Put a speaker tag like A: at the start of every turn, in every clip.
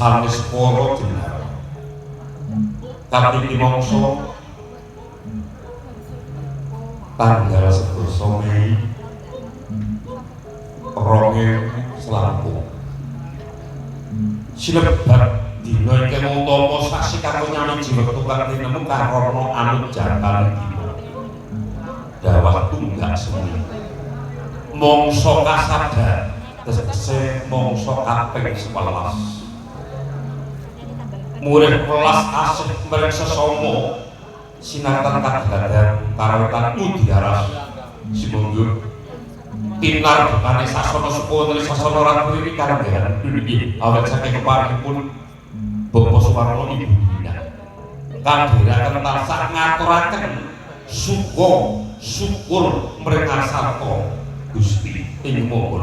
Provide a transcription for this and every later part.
A: sanes para dinar kaping mangsa tanggal 11 Mei 2020 silebat dina iki utama sasi kanggo nyamiji wektu kang tinemu karana anut jatan dina dawah tunggak semi mangsa kasadar tegese mangsa kaping 11 murid kelas asih merek sesama sinatan kadadan karetan mutiara simunggur tinar bukane sasana supo nulis sasana ratu iki karenan nggih awet saking keparipun Bapak Suwarno Ibu Dina kadhiraken tansah ngaturaken syukur mrengasarta Gusti ing Maha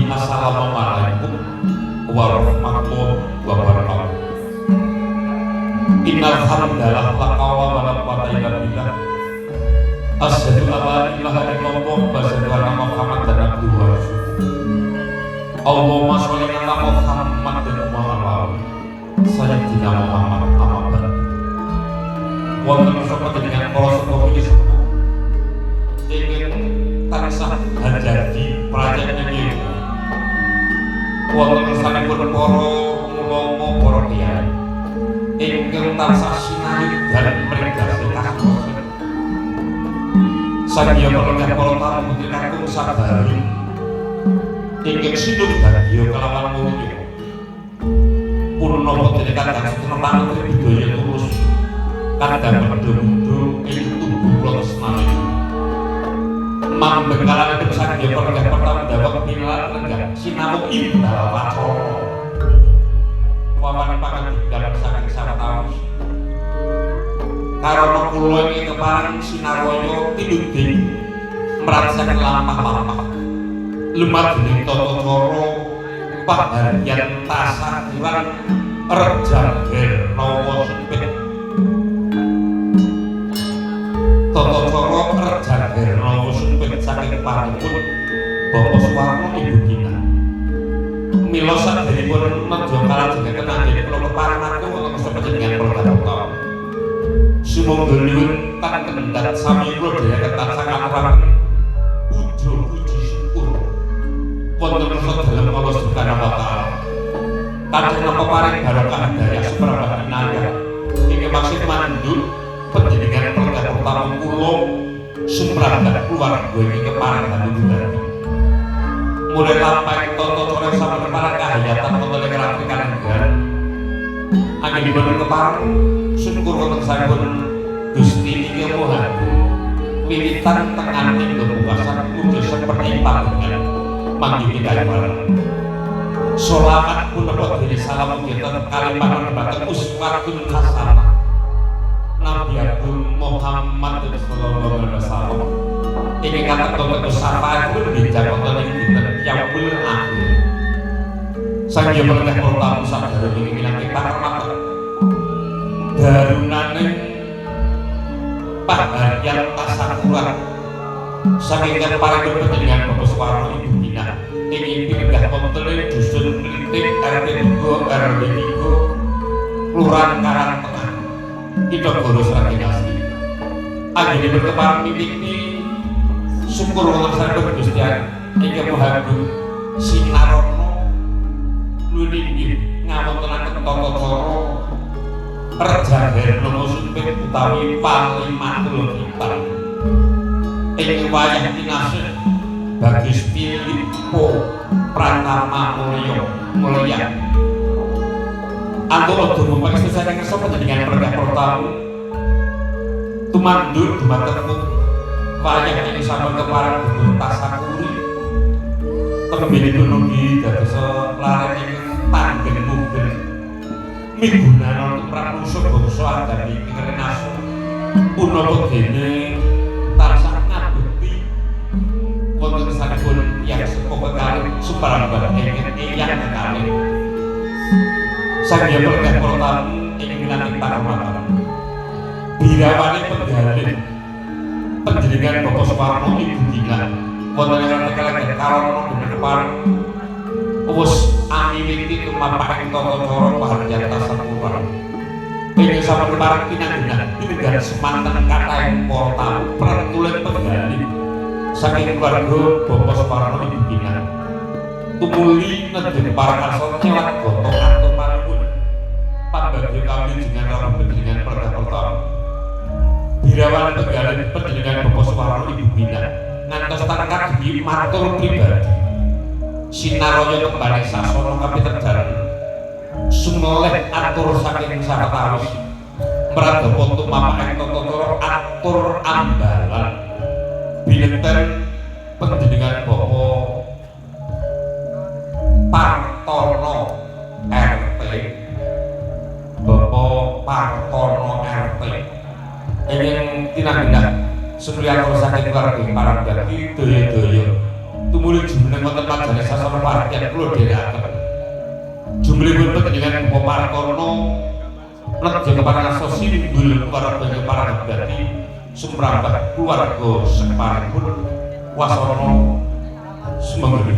A: Assalamualaikum warahmatullahi wabarakatuh. Innal hamdalillah la qawla wa la quwwata illa billah. Asyhadu an la ilaha illallah wa asyhadu anna Muhammadan abduhu wa rasuluh. Allahumma sholli ala Muhammadin wa ala sayyidina Muhammad Ahmad. Wonten sapa dengan para sepuh iki ingin tansah hajati prajan iki wonten sanipun para ulama para kiai ingkang tansah sinayudhan regasi kasosen sagia melengah polta putri kakung sabari ingin sinung bagio kelawan mulyo purno putri kadang setelah putri bidoya tulus kadang mendung-mendung ingin tubuh lotes nalih membekalan itu sagia melengah polta mendawak pilar lenggah sinamuk imbal wacoro wawan pangan dalam saking sarataus karena kula iki kepareng sinaraya tinuding merasakan lampah-lampah lumadening tata cara paharian tasakuran rejang hernawa sempit tata cara rejang hernawa sempit saking paripun Bapak Suwarno Ibu Gina mila saderipun nedya kalajengaken anggen kula kepareng aku untuk sepanjenengan perkara sumangga nyuwun tan kendhat sami kula dherekaken tansah ngaturaken puja puji syukur wonten dalem Allah Subhanahu wa taala kadang napa paring barokah daya suprabadi naga ingkang maksud mandhut panjenengan perkara pertama kula sumrambah keluarga iki kepareng hanungan mulai lampah toto cara sampeyan para kahayatan wonten ing rapi kalenggan anggen dipun kepareng syukur wonten sampun Gusti iki mohan wiwitan tenganing kepuasan mugi seperti panjenengan manggi kaliwat sholawat punapa dene salam mugi tetep kalimat baten uswatun hasanah Nabi Agung Muhammad sallallahu alaihi wasallam ini kata untuk sapa itu bijak wonten ing dinten yaumul akhir saking melengah pertamu sadaya ing minangka pakarmata darunane paharian tasakuran saking kepareng panjenengan Bapak Suwarno Ibu Gina ing pinggah wonten ing dusun Mlitik RT 2 RW 3 Kelurahan Karangtengah Kitagoro Sragen Asri anggenipun kepareng mimiti syukur wonten sampun Gusti ingkang Mahagung sinarana lulinggih ngawontenaken tata cara rejang hernawa sempit utawi palimatul kitab ing wayah kinasih Bagus Pilippo Pratama Mulya antara durung pangesti saking kersa panjenengan perkah pertamu tumandhut dumateng wayah ini sampun kepareng dipun tasakuri tembinipun ugi dados lare ing tanggen munggen migunaan pramusuh bangsa adami ing renasu punapa dene tansah ngabekti wonten sampun yang sepuh kekalih suprabadi ingkang eyang kekalih saking perkah pertamu ing minangka pakarmata birawane pendhalin panjenengan Bapak Suwarno Ibu Gina wonten ing kalenggan karono dening kepareng wis amiwiti tumapaking tata cara paharian tasakuran ingkang sampun pareng pinanggenan tinggal semanten kathahing para tamu prantulen penggali saking keluarga Bapak Suwarno Ibu Gina tumuli nedhen parangarsa nyewat goto atumanipun pambagyo kawilujengan karo panjenengan perkara pertama birawan penggali panjenengan Bapak Suwarno Ibu Gina ngantos tangkat di matur pribadi sinaraya kembali sasana kapitedhan sumoleh atur saking sartawis mradapa tumapaking tata cara atur ambalan bineten panjenengan Bapak Partono RT Bapak Partono RT ingin tinanggenah supriyanto saking keluarga parang dadi daya-daya tumuli jumeneng wonten majane sasana paharian kula dherekaken jumlahipun panjenengan Bapak Partono nedya kepareng simbol keluarga parang dadi sumrambah keluarga separipun wasana sumangga